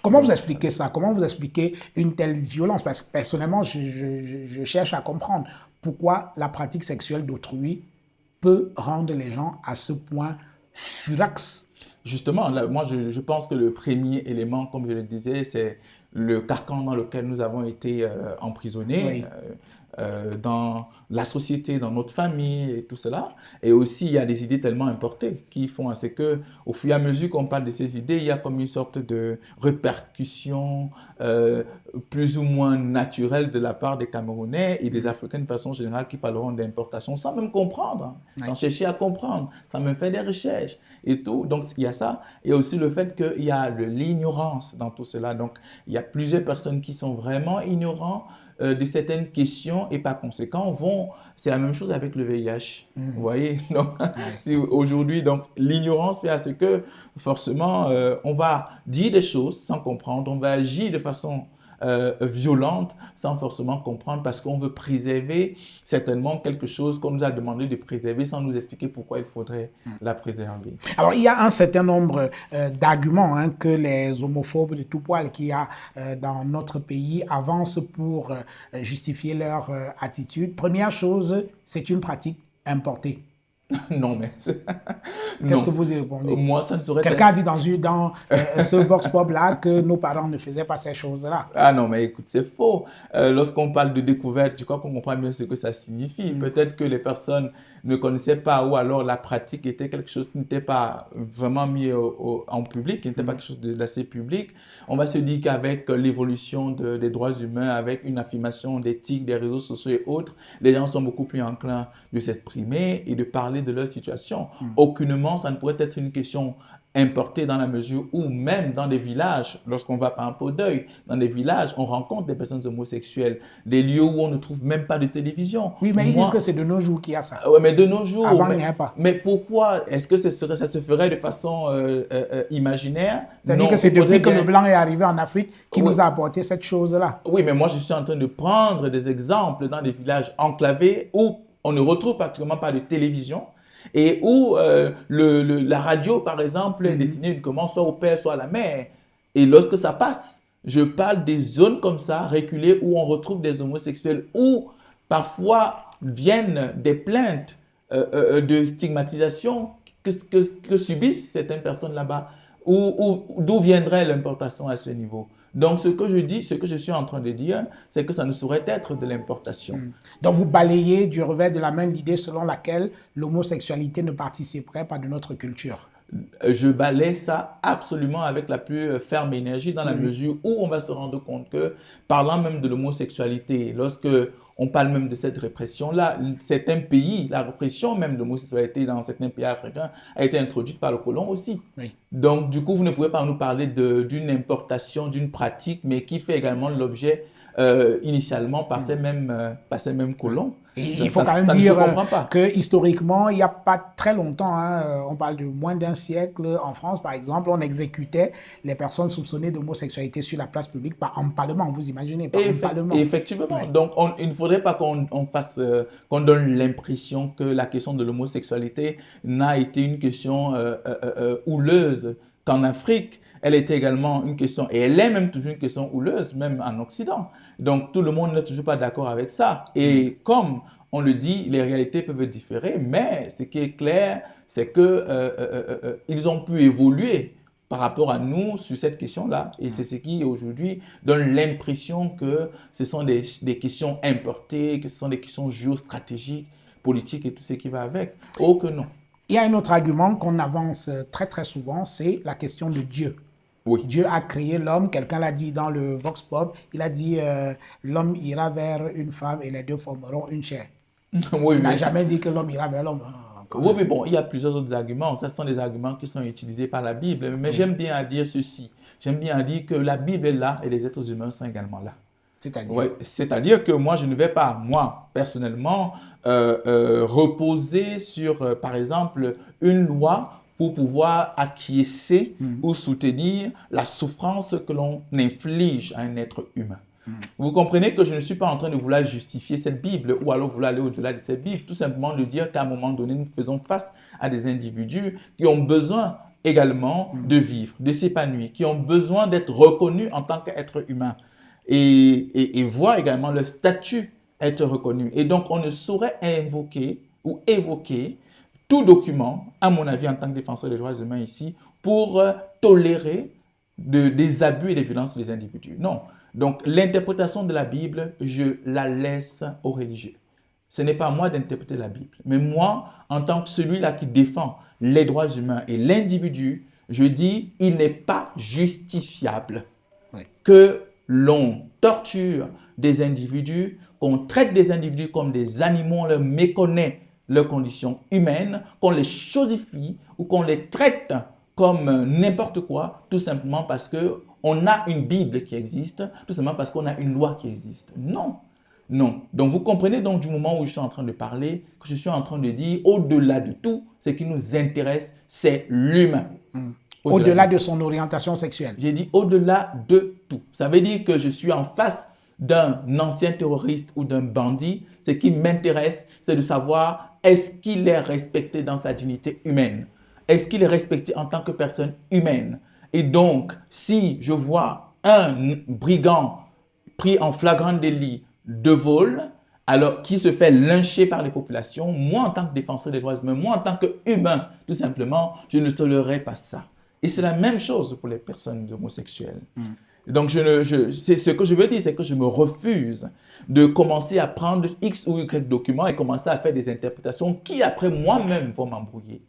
Comment vous expliquez ça? Comment vous expliquez une telle violence? Parce que personnellement, je cherche à comprendre pourquoi la pratique sexuelle d'autrui peut rendre les gens à ce point furax. Justement, là, moi, je pense que le premier élément, comme je le disais, c'est le carcan dans lequel nous avons été emprisonnés, Oui. dans la société, dans notre famille et tout cela. Et aussi, il y a des idées tellement importées qui font à ce que, au fur et à mesure qu'on parle de ces idées, il y a comme une sorte de répercussion euh, plus ou moins naturelle de la part des Camerounais et des Africains de façon générale qui parleront d'importation sans même comprendre, hein, Oui. sans chercher à comprendre, sans même faire des recherches et tout. Donc, il y a ça. Et aussi le fait qu'il y a l'ignorance dans tout cela. Donc, il y a plusieurs personnes qui sont vraiment ignorants de certaines questions et par conséquent c'est la même chose avec le VIH. Vous voyez? Donc, Oui. si aujourd'hui, donc, l'ignorance fait à ce que forcément, on va dire des choses sans comprendre, on va agir de façon violente sans forcément comprendre parce qu'on veut préserver certainement quelque chose qu'on nous a demandé de préserver sans nous expliquer pourquoi il faudrait la préserver. Alors, il y a un certain nombre d'arguments que les homophobes de tout poil qu'il y a dans notre pays avancent pour justifier leur attitude. Première chose, c'est une pratique importée. Non, mais Qu'est-ce que non. vous y répondez? Moi, ça ne saurait Quelqu'un a être. dit dans ce Vox Pop-là que nos parents ne faisaient pas ces choses-là. Ah non, mais écoute, c'est faux. Lorsqu'on parle de découverte, je crois qu'on comprend bien ce que ça signifie. Peut-être que les personnes ne connaissaient pas ou alors la pratique était quelque chose qui n'était pas vraiment mis en public, qui n'était pas quelque chose d'assez public. On va se dire qu'avec l'évolution des droits humains, avec une affirmation d'éthique, des réseaux sociaux et autres, les gens sont beaucoup plus enclins de s'exprimer et de parler de leur situation. Aucunement, ça ne pourrait être une question importé dans la mesure où même dans des villages, lorsqu'on va par exemple au deuil, dans des villages, on rencontre des personnes homosexuelles, des lieux où on ne trouve même pas de télévision. Oui, mais ils disent que c'est de nos jours qu'il y a ça. Ouais, mais de nos jours, Avant, il n'y avait pas. mais pourquoi est-ce que ça se ferait de façon imaginaire? C'est-à-dire Non, que c'est il faudrait depuis que le bien. blanc est arrivé en Afrique qu'il Oui, nous a apporté cette chose-là. oui, mais moi je suis en train de prendre des exemples dans des villages enclavés où on ne retrouve pratiquement pas de télévision et où la radio, par exemple, est destinée uniquement soit au père, soit à la mère. Et lorsque ça passe, je parle des zones comme ça, reculées, où on retrouve des homosexuels, où parfois viennent des plaintes de stigmatisation que subissent certaines personnes là-bas. D'où viendrait l'importation à ce niveau? Donc, ce que je dis, ce que je suis en train de dire, c'est que ça ne saurait être de l'importation. Donc vous balayez du revers de la main l'idée selon laquelle l'homosexualité ne participerait pas de notre culture. Je balaie ça absolument avec la plus ferme énergie dans la mesure où on va se rendre compte que, parlant même de l'homosexualité, lorsque on parle même de cette répression-là, certains pays, la répression même de l'homosexualité dans certains pays africains a été introduite par le colon aussi. Oui. Donc, du coup, vous ne pouvez pas nous parler d'une importation, d'une pratique, mais qui fait également l'objet initialement par par ces mêmes colons. Et il Donc, faut quand même ça ne se dire comprend pas. que historiquement, il n'y a pas très longtemps, on parle de moins d'un siècle, en France par exemple, on exécutait les personnes soupçonnées d'homosexualité sur la place publique par empalement, vous imaginez, par empalement. Effectivement. Oui. Donc, il ne faudrait pas qu'on donne l'impression que la question de l'homosexualité n'a été une question houleuse qu'en Afrique. Elle était également une question, et elle est même toujours une question houleuse, même en Occident. Donc, tout le monde n'est toujours pas d'accord avec ça. Et comme on le dit, les réalités peuvent différer, mais ce qui est clair, c'est qu'ils ont pu évoluer par rapport à nous sur cette question-là. Et c'est ce qui aujourd'hui donne l'impression que ce sont des questions importées, que ce sont des questions géostratégiques, politiques et tout ce qui va avec. Oh que non. Il y a un autre argument qu'on avance très très souvent, c'est la question de Dieu. Oui. Dieu a créé l'homme, quelqu'un l'a dit dans le Vox Pop, il a dit l'homme ira vers une femme et les deux formeront une chair. Oui, Il n'a mais... jamais dit que l'homme ira vers l'homme. Oui, mais bon, il y a plusieurs autres arguments. Ça, ce sont des arguments qui sont utilisés par la Bible. Mais j'aime bien à dire ceci. J'aime bien à dire que la Bible est là et les êtres humains sont également là. C'est-à-dire Ouais, c'est-à-dire que moi, je ne vais pas, moi, personnellement, reposer sur, par exemple, une loi pour pouvoir acquiescer ou soutenir la souffrance que l'on inflige à un être humain. Vous comprenez que je ne suis pas en train de vouloir justifier cette Bible ou alors vouloir aller au-delà de cette Bible, tout simplement de dire qu'à un moment donné, nous faisons face à des individus qui ont besoin également de vivre, de s'épanouir, qui ont besoin d'être reconnus en tant qu'êtres humains et voient également leur statut être reconnu. Et donc, on ne saurait invoquer ou évoquer tout document, à mon avis, en tant que défenseur des droits humains ici, pour tolérer des abus et des violences des individus. Non. Donc, l'interprétation de la Bible, je la laisse aux religieux. Ce n'est pas à moi d'interpréter la Bible. Mais moi, en tant que celui-là qui défend les droits humains et l'individu, je dis, il n'est pas justifiable que l'on torture des individus, qu'on traite des individus comme des animaux, on leur méconnaît leurs conditions humaines, qu'on les chosifie ou qu'on les traite comme n'importe quoi, tout simplement parce qu'on a une Bible qui existe, tout simplement parce qu'on a une loi qui existe. Non. Non. Donc, vous comprenez donc du moment où je suis en train de parler, que je suis en train de dire, au-delà de tout, ce qui nous intéresse, c'est l'humain. Au-delà de son orientation sexuelle. J'ai dit au-delà de tout. Ça veut dire que je suis en face d'un ancien terroriste ou d'un bandit. Ce qui m'intéresse, c'est de savoir est-ce qu'il est respecté dans sa dignité humaine? Est-ce qu'il est respecté en tant que personne humaine? Et donc, si je vois un brigand pris en flagrant délit de vol, alors qui se fait lyncher par les populations, moi en tant que défenseur des droits humains, moi en tant qu'humain, tout simplement, je ne tolérerai pas ça. Et c'est la même chose pour les personnes homosexuelles. Donc, c'est ce que je veux dire, c'est que je me refuse de commencer à prendre X ou Y documents et commencer à faire des interprétations qui, après moi-même, vont m'embrouiller.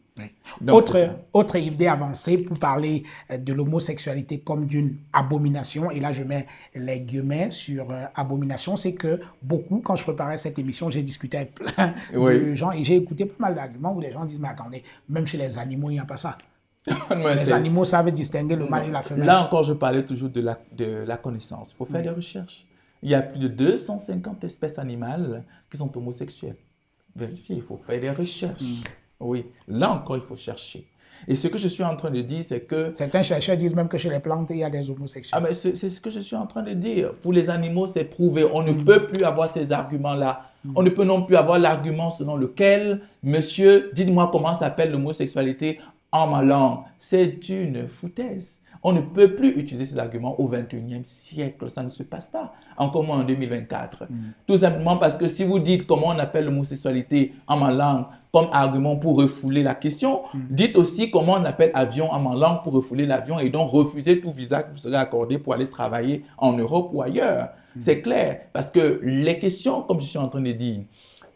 Donc, autre idée avancée pour parler de l'homosexualité comme d'une abomination, et là je mets les guillemets sur abomination, c'est que beaucoup, quand je préparais cette émission, j'ai discuté avec plein de gens et j'ai écouté pas mal d'arguments où les gens disent, mais attendez, même chez les animaux, il n'y a pas ça. Les animaux savent distinguer le mâle et la femelle. Là encore, je parlais toujours de la connaissance. Il faut faire des recherches. Il y a plus de 250 espèces animales qui sont homosexuelles. Vérifiez, il faut faire des recherches. Oui, là encore, il faut chercher. Et ce que je suis en train de dire, c'est que... Certains chercheurs disent même que chez les plantes, il y a des homosexuels. Ah, mais c'est ce que je suis en train de dire. Pour les animaux, c'est prouvé. On ne peut plus avoir ces arguments-là. On ne peut non plus avoir l'argument selon lequel, monsieur, dites-moi comment s'appelle l'homosexualité en ma langue. C'est une foutaise. On ne peut plus utiliser ces arguments au XXIe siècle. Ça ne se passe pas. Encore moins en 2024. Tout simplement parce que si vous dites comment on appelle l'homosexualité en ma langue comme argument pour refouler la question, dites aussi comment on appelle avion en ma langue pour refouler l'avion et donc refuser tout visa qui vous serait accordé pour aller travailler en Europe ou ailleurs. C'est clair. Parce que les questions, comme je suis en train de dire,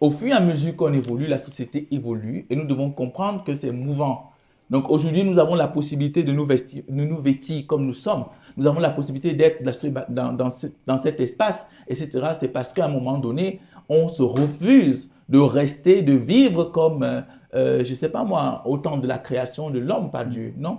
au fur et à mesure qu'on évolue, la société évolue et nous devons comprendre que c'est mouvant. Donc aujourd'hui, nous avons la possibilité de nous vêtir comme nous sommes. Nous avons la possibilité d'être dans cet espace, etc. C'est parce qu'à un moment donné, on se refuse de rester, de vivre comme, je ne sais pas moi, au temps de la création de l'homme par Dieu, non?